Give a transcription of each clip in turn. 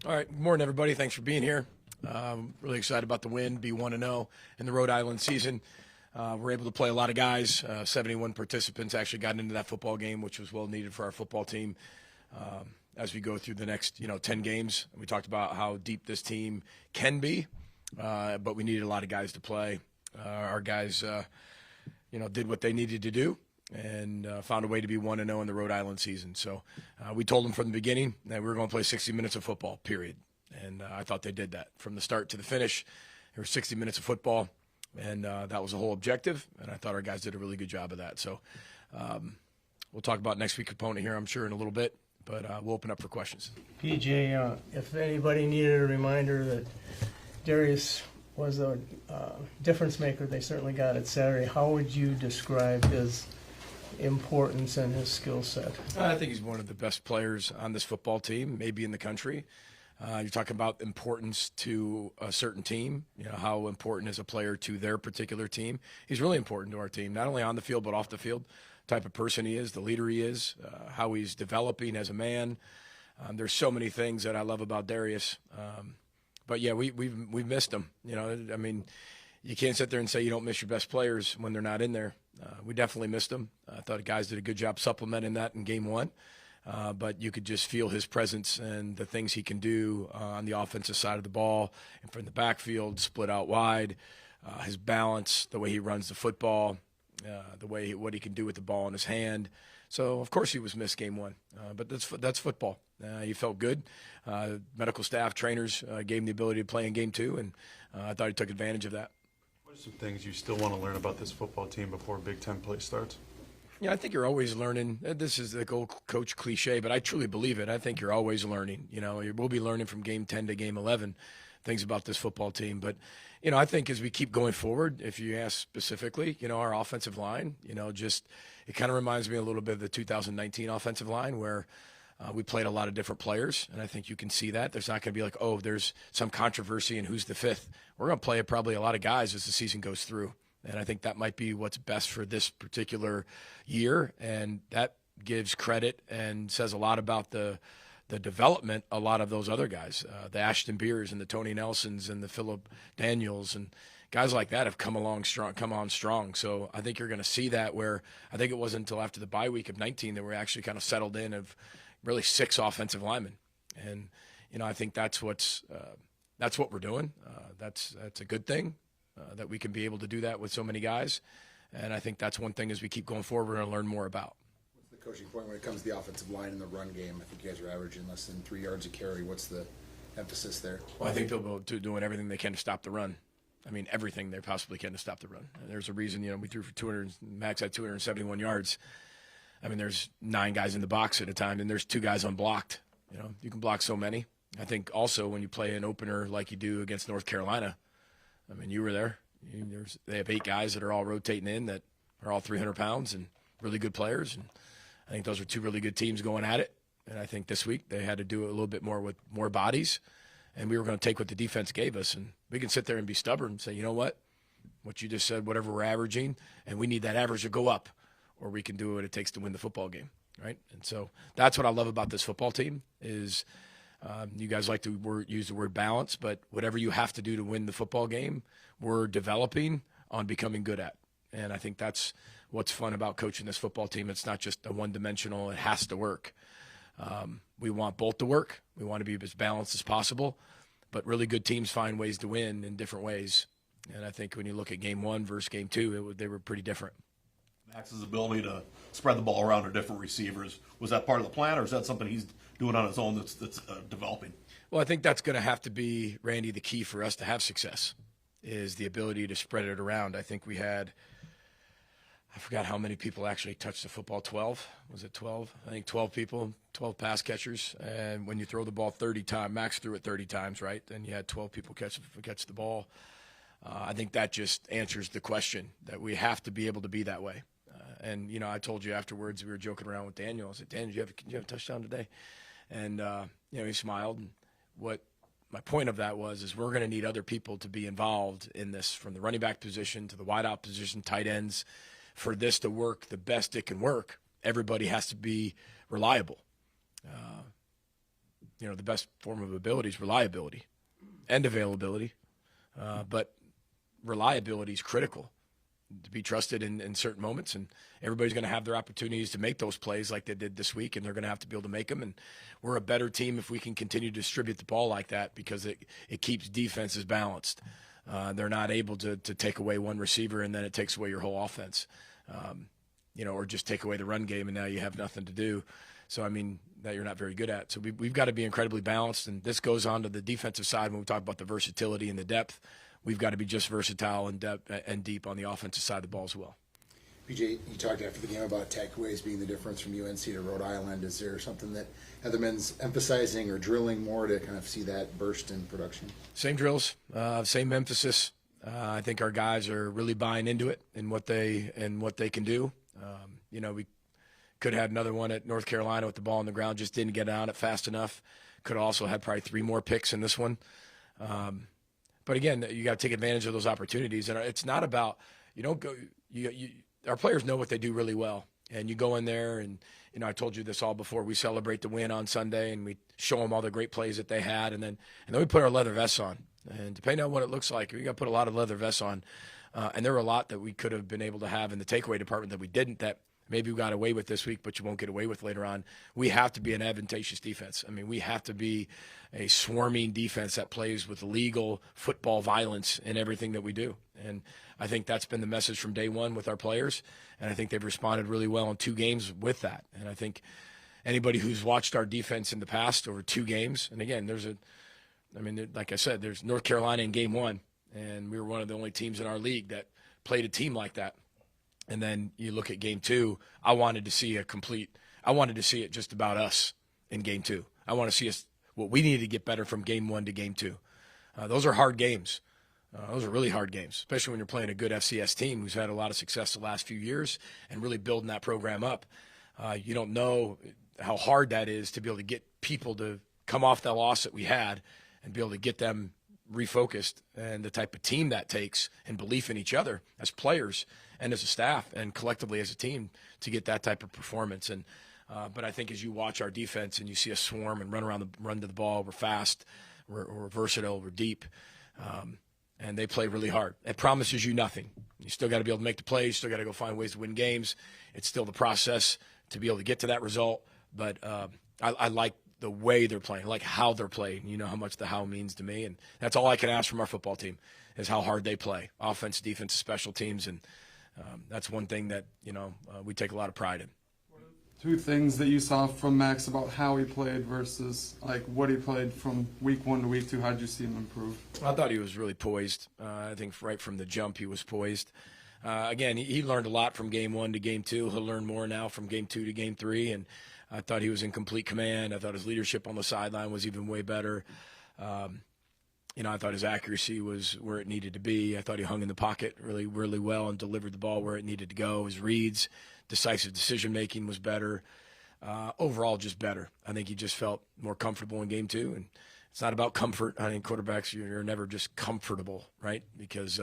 All right, good morning, everybody. Thanks for being here. Really excited about the win, be 1-0 in the Rhode Island season. We're able to play a lot of guys. 71 participants actually got into that football game, which was well needed for our football team. As we go through the next, 10 games, we talked about how deep this team can be, but we needed a lot of guys to play. Our guys, did what they needed to do and found a way to be 1-0 in the Rhode Island season. So we told them from the beginning that we were going to play 60 minutes of football, period. And I thought they did that. From the start to the finish, there were 60 minutes of football, and that was the whole objective, and I thought our guys did a really good job of that. So we'll talk about next week's opponent here, I'm sure, in a little bit, but we'll open up for questions. PJ, if anybody needed a reminder that Darius was a difference maker, they certainly got it Saturday. How would you describe his importance and his skill set? I think he's one of the best players on this football team, maybe in the country. You're talking about importance to a certain team, how important is a player to their particular team. He's really important to our team, not only on the field but off the field, type of person he is, the leader he is, how he's developing as a man. There's so many things that I love about Darius. But, yeah, we've missed him. You can't sit there and say you don't miss your best players when they're not in there. We definitely missed him. I thought the guys did a good job supplementing that in game one. But you could just feel his presence and the things he can do on the offensive side of the ball and from the backfield, split out wide, his balance, the way he runs the football, what he can do with the ball in his hand. So, of course, he was missed game one, but that's football. He felt good. Medical staff, trainers gave him the ability to play in game two, and I thought he took advantage of that. What are some things you still want to learn about this football team before Big Ten play starts? Yeah, I think you're always learning. This is the old coach cliche, but I truly believe it. I think you're always learning. We'll be learning from game 10 to game 11 things about this football team. But, I think as we keep going forward, if you ask specifically, our offensive line, it kind of reminds me a little bit of the 2019 offensive line where we played a lot of different players, and I think you can see that. There's not going to be like, there's some controversy in who's the fifth. We're going to play probably a lot of guys as the season goes through. And I think that might be what's best for this particular year, and that gives credit and says a lot about the development a lot of those other guys, the Ashton Beers and the Tony Nelsons and the Phillip Daniels and guys like that have come on strong. So I think you're going to see that where I think it wasn't until after the bye week of 19 that we're actually kind of settled in of really 6 offensive linemen. And, I think that's what we're doing. That's a good thing. That we can be able to do that with so many guys. And I think that's one thing as we keep going forward, we're going to learn more about. What's the coaching point when it comes to the offensive line and the run game? I think you guys are averaging less than 3 yards a carry. What's the emphasis there? Well, I think they'll be doing everything they can to stop the run. Everything they possibly can to stop the run. And there's a reason, we threw for 200, max at 271 yards. There's 9 guys in the box at a time, and there's 2 guys unblocked. You can block so many. I think also when you play an opener like you do against North Carolina, you were there. They have 8 guys that are all rotating in that are all 300 pounds and really good players. And I think those are 2 really good teams going at it. And I think this week they had to do it a little bit more with more bodies. And we were going to take what the defense gave us. And we can sit there and be stubborn and say, you know what you just said, whatever we're averaging, and we need that average to go up. Or we can do what it takes to win the football game, right? And so that's what I love about this football team is – you guys like to use the word balance, but whatever you have to do to win the football game, we're developing on becoming good at. And I think that's what's fun about coaching this football team. It's not just a one-dimensional, it has to work. We want both to work. We want to be as balanced as possible, but really good teams find ways to win in different ways. And I think when you look at game 1 versus game 2, they were pretty different. Max's ability to spread the ball around to different receivers, was that part of the plan, or is that something he's doing on his own that's developing? Well, I think that's going to have to be, Randy, the key for us to have success is the ability to spread it around. I think we had, I forgot how many people actually touched the football, 12? Was it 12? I think 12 people, 12 pass catchers. And when you throw the ball 30 times, Max threw it 30 times, right? Then you had 12 people catch the ball. I think that just answers the question that we have to be able to be that way. And, I told you afterwards, we were joking around with Daniel. I said, Daniel, did you have a touchdown today? And, he smiled. And what my point of that is we're going to need other people to be involved in this, from the running back position to the wideout position, tight ends. For this to work the best it can work, everybody has to be reliable. the best form of ability is reliability and availability. But reliability is critical to be trusted in certain moments, and everybody's going to have their opportunities to make those plays like they did this week, and they're going to have to be able to make them. And we're a better team if we can continue to distribute the ball like that, because it keeps defenses balanced. They're not able to take away one receiver and then it takes away your whole offense, or just take away the run game and now you have nothing to do. So, that you're not very good at. So we've got to be incredibly balanced, and this goes on to the defensive side when we talk about the versatility and the depth. We've got to be just versatile and depth and deep on the offensive side of the ball as well. BJ, you talked after the game about takeaways being the difference from UNC to Rhode Island. Is there something that Heatherman's emphasizing or drilling more to kind of see that burst in production? Same drills, same emphasis. I think our guys are really buying into it and what they can do. We could have had another one at North Carolina with the ball on the ground, just didn't get on it fast enough. Could have also had probably 3 more picks in this one. But again, you got to take advantage of those opportunities. And it's not about, our players know what they do really well. And you go in there and, I told you this all before, we celebrate the win on Sunday and we show them all the great plays that they had. And then we put our leather vests on. And depending on what it looks like, we got to put a lot of leather vests on. And there were a lot that we could have been able to have in the takeaway department that we didn't, that maybe we got away with this week, but you won't get away with later on. We have to be an advantageous defense. We have to be a swarming defense that plays with legal football violence in everything that we do. And I think that's been the message from day one with our players, and I think they've responded really well in 2 games with that. And I think anybody who's watched our defense in the past over 2 games, and again, like I said, there's North Carolina in game 1, and we were one of the only teams in our league that played a team like that. And then you look at game 2, I wanted to see it just about us in game 2. I want to see us, what we needed to get better from game 1 to game 2. Those are hard games. Those are really hard games, especially when you're playing a good FCS team who's had a lot of success the last few years and really building that program up. You don't know how hard that is to be able to get people to come off that loss that we had and be able to get them refocused, and the type of team that takes and belief in each other as players and as a staff and collectively as a team to get that type of performance. And but I think as you watch our defense and you see us swarm and run to the ball, we're fast, we're versatile, we're deep, and they play really hard. It promises you nothing. You still got to be able to make the plays, still got to go find ways to win games. It's still the process to be able to get to that result. But I like the way they're playing, like how they're playing. You know how much the how means to me, and that's all I can ask from our football team is how hard they play, offense, defense, special teams, and that's one thing that we take a lot of pride in. 2 things that you saw from Max about how he played versus like what he played from week 1 to week 2. How did you see him improve? I thought he was really poised. I think right from the jump he was poised. Again, he learned a lot from game 1 to game 2. He'll learn more now from game 2 to game 3, and I thought he was in complete command. I thought his leadership on the sideline was even way better. I thought his accuracy was where it needed to be. I thought he hung in the pocket really, really well and delivered the ball where it needed to go. His reads, decisive decision-making was better. Overall, just better. I think he just felt more comfortable in game 2. And it's not about comfort. I think quarterbacks, you're never just comfortable, right? Because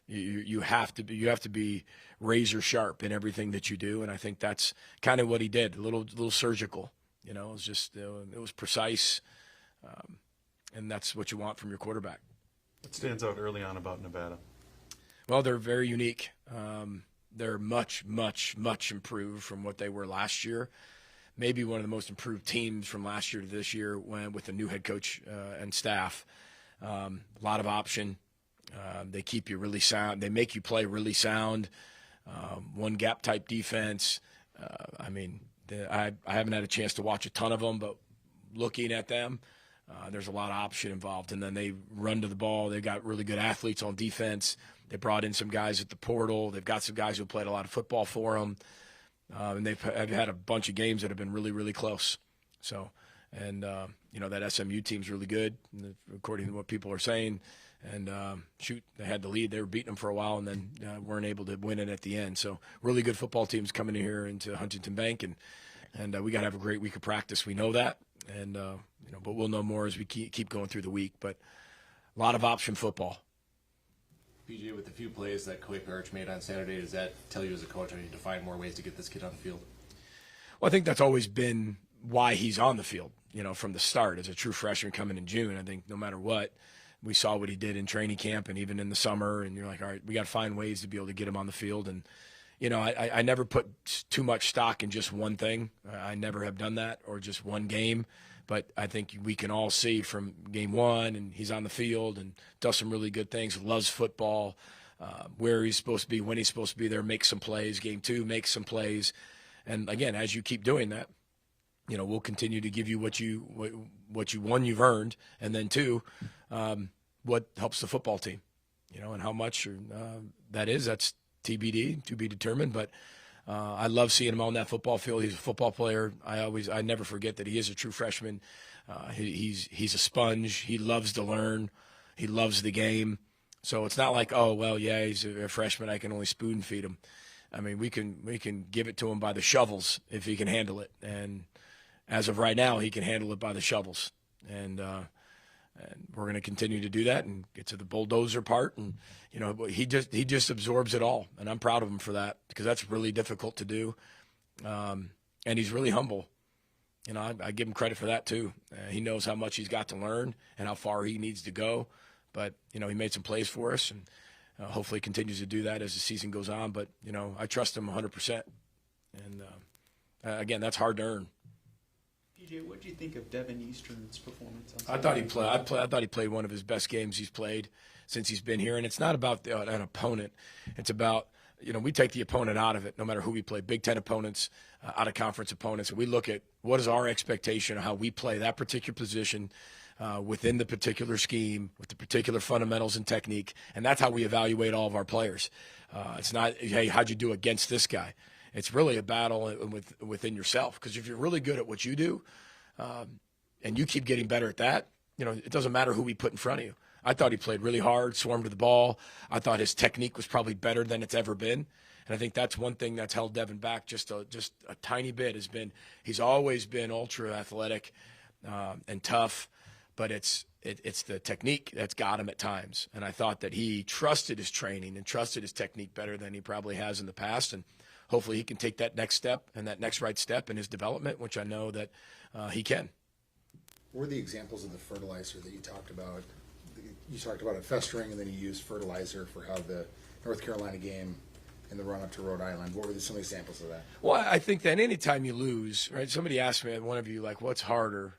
you have to be razor sharp in everything that you do. And I think that's kind of what he did, a little surgical. It was just, it was precise. And that's what you want from your quarterback. What stands out early on about Nevada? Well, they're very unique. They're much, much, much improved from what they were last year. Maybe one of the most improved teams from last year to this year with a new head coach and staff. A lot of option. They keep you really sound. They make you play really sound. One gap type defense. I haven't had a chance to watch a ton of them, but looking at them, there's a lot of option involved. And then they run to the ball. They've got really good athletes on defense. They brought in some guys at the portal. They've got some guys who played a lot of football for them. And they've had a bunch of games that have been really, really close. So, and that SMU team's really good, according to what people are saying. And they had the lead. They were beating them for a while and then weren't able to win it at the end. So really good football teams coming in here into Huntington Bank. And we got to have a great week of practice. We know that. And, but we'll know more as we keep going through the week. But a lot of option football. BJ, with the few plays that Coach Parrish made on Saturday, does that tell you as a coach I need to find more ways to get this kid on the field? Well, I think that's always been why he's on the field. from the start as a true freshman coming in June. I think no matter what, we saw what he did in training camp and even in the summer, and you're like, all right, we got to find ways to be able to get him on the field. And, I never put too much stock in just one thing. I never have done that, or just one game. But I think we can all see from game one, and he's on the field and does some really good things, loves football, where he's supposed to be, when he's supposed to be there, makes some plays. Game two, makes some plays. And, again, as you keep doing that, we'll continue to give you what one, you've earned, and then two, what helps the football team, and how much that's TBD, to be determined. But I love seeing him on that football field. He's a football player. I never forget that he is a true freshman. He's a sponge. He loves to learn. He loves the game. So it's not like, oh, well, yeah, he's a freshman, I can only spoon feed him. I mean, we can give it to him by the shovels if he can handle it. And as of right now, he can handle it by the shovels. And we're going to continue to do that and get to the bulldozer part. And, he just absorbs it all. And I'm proud of him for that, because that's really difficult to do. And he's really humble. I give him credit for that too. He knows how much he's got to learn and how far he needs to go. But, he made some plays for us, and hopefully continues to do that as the season goes on. But, I trust him 100%. And, again, that's hard to earn. PJ, what do you think of Devin Eastern's performance on I thought he played one of his best games he's played since he's been here. And it's not about an opponent. It's about, we take the opponent out of it, no matter who we play. Big Ten opponents, out-of-conference opponents. And we look at what is our expectation of how we play that particular position within the particular scheme, with the particular fundamentals and technique. And that's how we evaluate all of our players. It's not, hey, how'd you do against this guy? It's really a battle within yourself, because if you're really good at what you do, and you keep getting better at that, it doesn't matter who we put in front of you. I thought he played really hard, swarmed to the ball. I thought his technique was probably better than it's ever been, and I think that's one thing that's held Devin back just a tiny bit. He's always been ultra athletic and tough, but it's the technique that's got him at times. And I thought that he trusted his training and trusted his technique better than he probably has in the past, and hopefully he can take that next step and that next right step in his development, which I know that he can. What were the examples of the fertilizer that you talked about? You talked about it festering, and then you used fertilizer for how the North Carolina game in the run-up to Rhode Island. What were some examples of that? Well, I think that any time you lose, right? Somebody asked me, one of you, like, what's harder,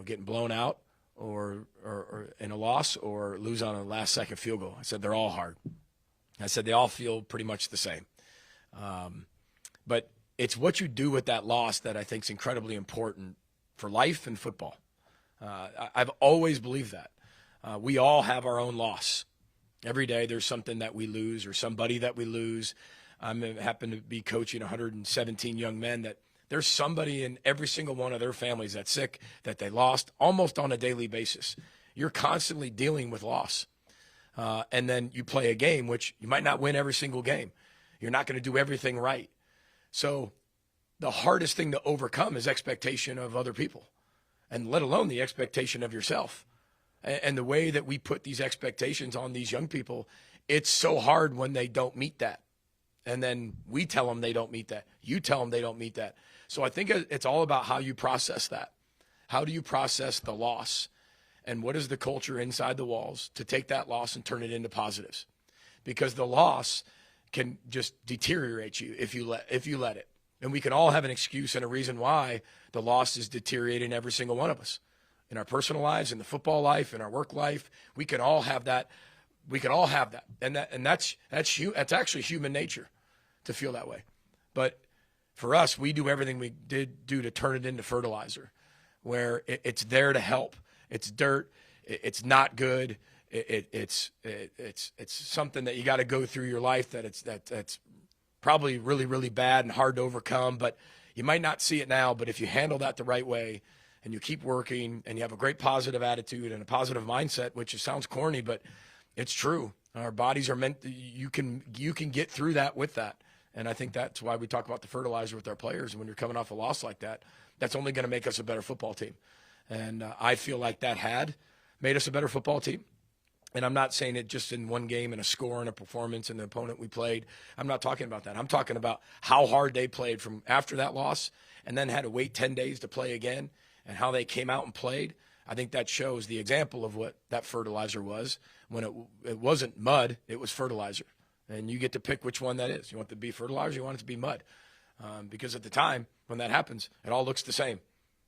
getting blown out or in a loss, or lose on a last-second field goal? I said they're all hard. I said they all feel pretty much the same. But it's what you do with that loss that I think is incredibly important for life and football. I've always believed that. We all have our own loss. Every day there's something that we lose or somebody that we lose. I happen to be coaching 117 young men that there's somebody in every single one of their families that's sick, that they lost almost on a daily basis. You're constantly dealing with loss. And then you play a game, which you might not win every single game. You're not going to do everything right. So the hardest thing to overcome is expectation of other people, and let alone the expectation of yourself. And the way that we put these expectations on these young people, it's so hard when they don't meet that. And then we tell them they don't meet that. You tell them they don't meet that. So I think it's all about how you process that. How do you process the loss? And what is the culture inside the walls to take that loss and turn it into positives? Because the loss can just deteriorate you if you let it. And we can all have an excuse and a reason why the loss is deteriorating every single one of us. In our personal lives, in the football life, in our work life, we can all have that. We can all have that. And that's actually human nature to feel that way. But for us, we do everything we did do to turn it into fertilizer, where it's there to help. It's dirt. It's not good. It's something that you got to go through your life that's probably really, really bad and hard to overcome, but you might not see it now. But if you handle that the right way and you keep working and you have a great positive attitude and a positive mindset, which sounds corny, but it's true. Our bodies are meant, you can get through that with that. And I think that's why we talk about the fertilizer with our players. And when you're coming off a loss like that, that's only going to make us a better football team. And I feel like that had made us a better football team. And I'm not saying it just in one game and a score and a performance and the opponent we played. I'm not talking about that. I'm talking about how hard they played from after that loss and then had to wait 10 days to play again. and how they came out and played, I think that shows the example of what that fertilizer was. When it wasn't mud, it was fertilizer. And you get to pick which one that is. You want it to be fertilizer, you want it to be mud. Because at the time, when that happens, it all looks the same.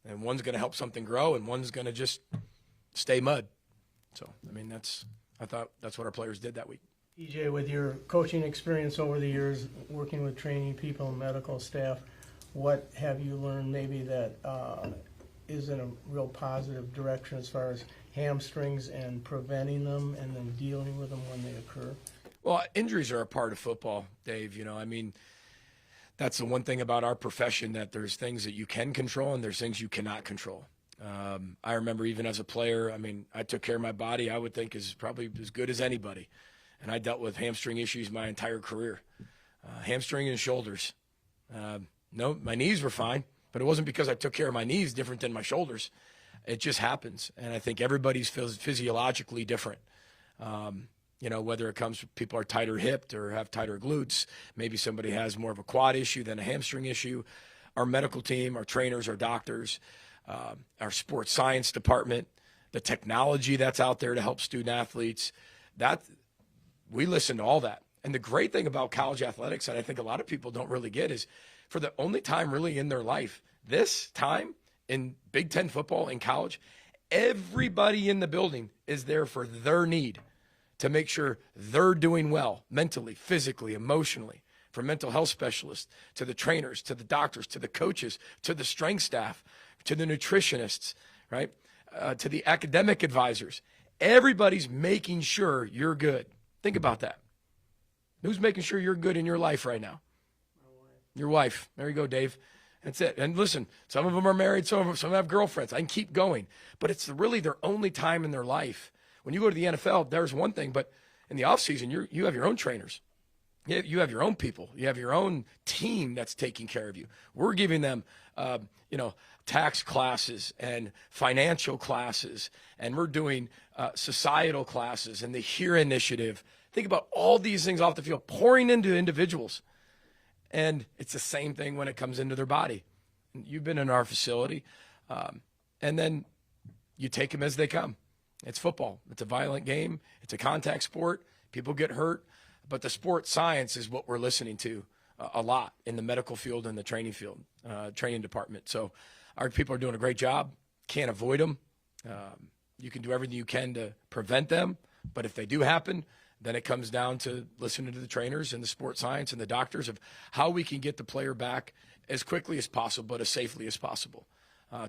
And one's going to help something grow, and one's going to just stay mud. So, I mean, I thought that's what our players did that week. PJ, with your coaching experience over the years, working with training people and medical staff, what have you learned maybe that is in a real positive direction as far as hamstrings and preventing them and then dealing with them when they occur? Well, injuries are a part of football, Dave. I mean, that's the one thing about our profession, that there's things that you can control and there's things you cannot control. I remember even as a player, I mean, I took care of my body, I would think, is probably as good as anybody. And I dealt with hamstring issues my entire career. Hamstring and shoulders. No, my knees were fine, but it wasn't because I took care of my knees different than my shoulders. It just happens. And I think everybody's physiologically different. Whether it comes from people are tighter hipped or have tighter glutes, maybe somebody has more of a quad issue than a hamstring issue. Our medical team, our trainers, our doctors, our sports science department, the technology that's out there to help student athletes, we listen to all that. And the great thing about college athletics, and I think a lot of people don't really get, is for the only time really in their life, this time in Big Ten football in college, everybody in the building is there for their need to make sure they're doing well mentally, physically, emotionally, from mental health specialists to the trainers, to the doctors, to the coaches, to the strength staff, to the nutritionists, right? To the academic advisors. Everybody's making sure you're good. Think about that. Who's making sure you're good in your life right now? Your wife. There you go, Dave. That's it. And listen, some of them are married, some have girlfriends. I can keep going. But it's really their only time in their life. When you go to the NFL, there's one thing, but in the offseason, you have your own trainers. You have your own people. You have your own team that's taking care of you. We're giving them, tax classes and financial classes, and we're doing societal classes and the HERE initiative. Think about all these things off the field pouring into individuals. And it's the same thing when it comes into their body. You've been in our facility, and then you take them as they come. It's football. It's a violent game. It's a contact sport. People get hurt. But the sports science is what we're listening to a lot in the medical field and the training field, training department. So our people are doing a great job. Can't avoid them. You can do everything you can to prevent them. But if they do happen, then it comes down to listening to the trainers and the sports science and the doctors of how we can get the player back as quickly as possible, but as safely as possible,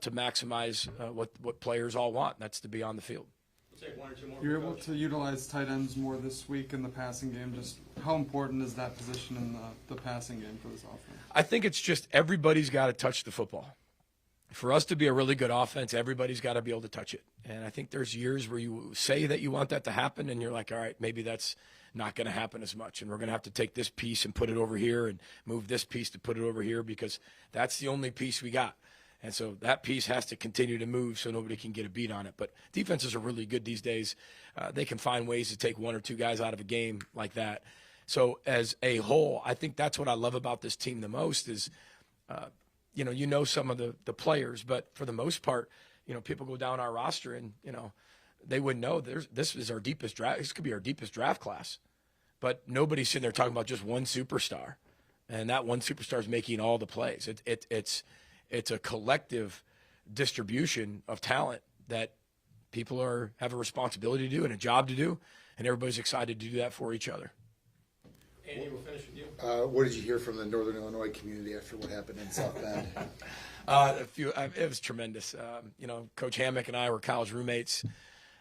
to maximize what players all want, and that's to be on the field. You're able to utilize tight ends more this week in the passing game. Just how important is that position in the passing game for this offense? I think it's just everybody's got to touch the football. For us to be a really good offense, everybody's got to be able to touch it. And I think there's years where you say that you want that to happen, and you're like, all right, maybe that's not going to happen as much. And we're going to have to take this piece and put it over here and move this piece to put it over here because that's the only piece we got. And so that piece has to continue to move so nobody can get a beat on it. But defenses are really good these days. They can find ways to take one or two guys out of a game like that. So as a whole, I think that's what I love about this team the most is, some of the players, but for the most part, people go down our roster and, they wouldn't know this is our deepest draft. This could be our deepest draft class. But nobody's sitting there talking about just one superstar. And that one superstar is making all the plays. It's a collective distribution of talent that people have a responsibility to do and a job to do, and everybody's excited to do that for each other. Andy, we'll finish with you. What did you hear from the Northern Illinois community after what happened in South Bend? It was tremendous. Coach Hammock and I were college roommates.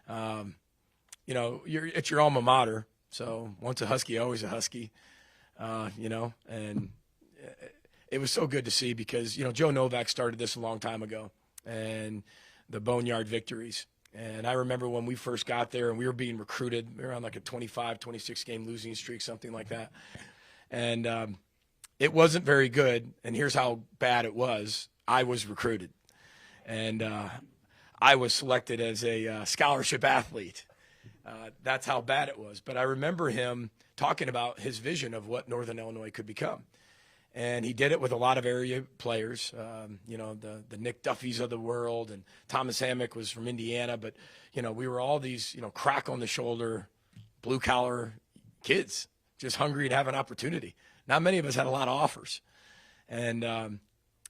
It's your alma mater, so once a Husky, always a Husky. And it was so good to see because, Joe Novak started this a long time ago and the Boneyard victories. And I remember when we first got there and we were being recruited, we were on like a 25, 26 game losing streak, something like that. And it wasn't very good. And here's how bad it was. I was recruited. And I was selected as a scholarship athlete. That's how bad it was. But I remember him talking about his vision of what Northern Illinois could become. And he did it with a lot of area players, the Nick Duffys of the world, and Thomas Hammock was from Indiana. But, we were all these, crack on the shoulder, blue collar kids, just hungry to have an opportunity. Not many of us had a lot of offers. And then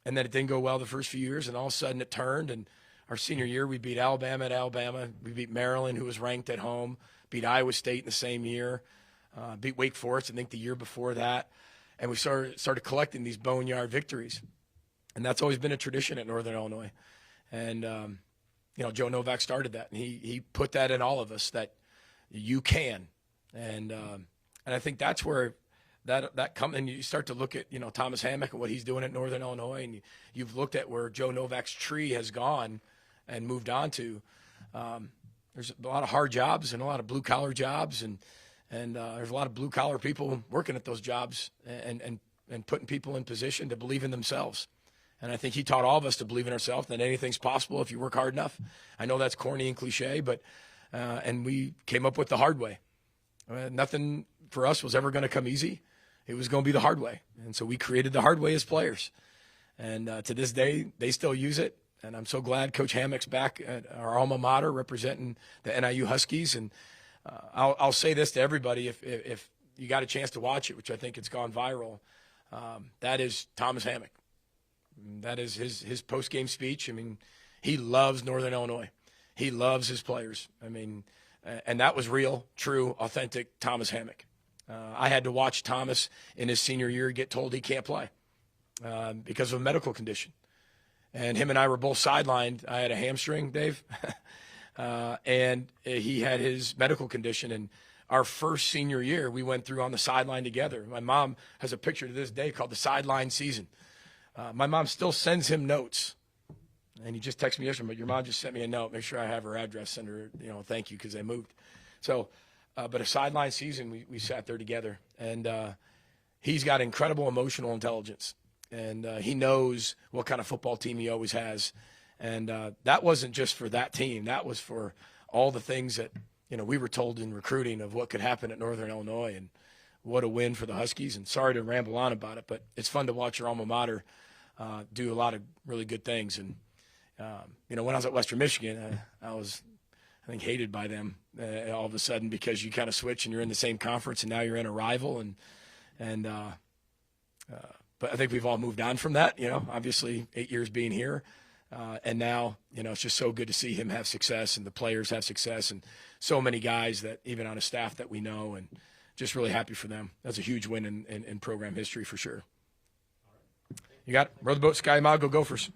it didn't go well the first few years, and all of a sudden it turned. And our senior year, we beat Alabama at Alabama. We beat Maryland, who was ranked at home, beat Iowa State in the same year, beat Wake Forest, I think, the year before that. And we started collecting these boneyard victories. And that's always been a tradition at Northern Illinois. And, Joe Novak started that. And he put that in all of us, that you can. And I think that's where that comes. And you start to look at, Thomas Hammock and what he's doing at Northern Illinois. And you've looked at where Joe Novak's tree has gone and moved on to. There's a lot of hard jobs and a lot of blue-collar jobs. And there's a lot of blue-collar people working at those jobs and putting people in position to believe in themselves. And I think he taught all of us to believe in ourselves, that anything's possible if you work hard enough. I know that's corny and cliche, but and we came up with the hard way. Nothing for us was ever going to come easy. It was going to be the hard way. And so we created the hard way as players. And to this day, they still use it. And I'm so glad Coach Hammock's back at our alma mater representing the NIU Huskies. And I'll say this to everybody, if you got a chance to watch it, which I think it's gone viral, that is Thomas Hammock. That is his post-game speech. I mean, he loves Northern Illinois. He loves his players. I mean, and that was real, true, authentic Thomas Hammock. I had to watch Thomas in his senior year get told he can't play because of a medical condition. And him and I were both sidelined. I had a hamstring, Dave. And he had his medical condition. And our first senior year, we went through on the sideline together. My mom has a picture to this day called the sideline season. My mom still sends him notes. And he just texted me yesterday, but your mom just sent me a note. Make sure I have her address, send her, thank you, because they moved. So, but a sideline season, we sat there together. And he's got incredible emotional intelligence. And he knows what kind of football team he always has. And that wasn't just for that team. That was for all the things that, we were told in recruiting of what could happen at Northern Illinois, and what a win for the Huskies. And sorry to ramble on about it, but it's fun to watch your alma mater do a lot of really good things. And, when I was at Western Michigan, I was, I think, hated by them all of a sudden, because you kind of switch and you're in the same conference and now you're in a rival. But I think we've all moved on from that, obviously 8 years being here. And now, it's just so good to see him have success and the players have success, and so many guys that even on a staff that we know, and just really happy for them. That's a huge win in program history for sure. You got it. Row the boat, Sky Mile, go Gophers.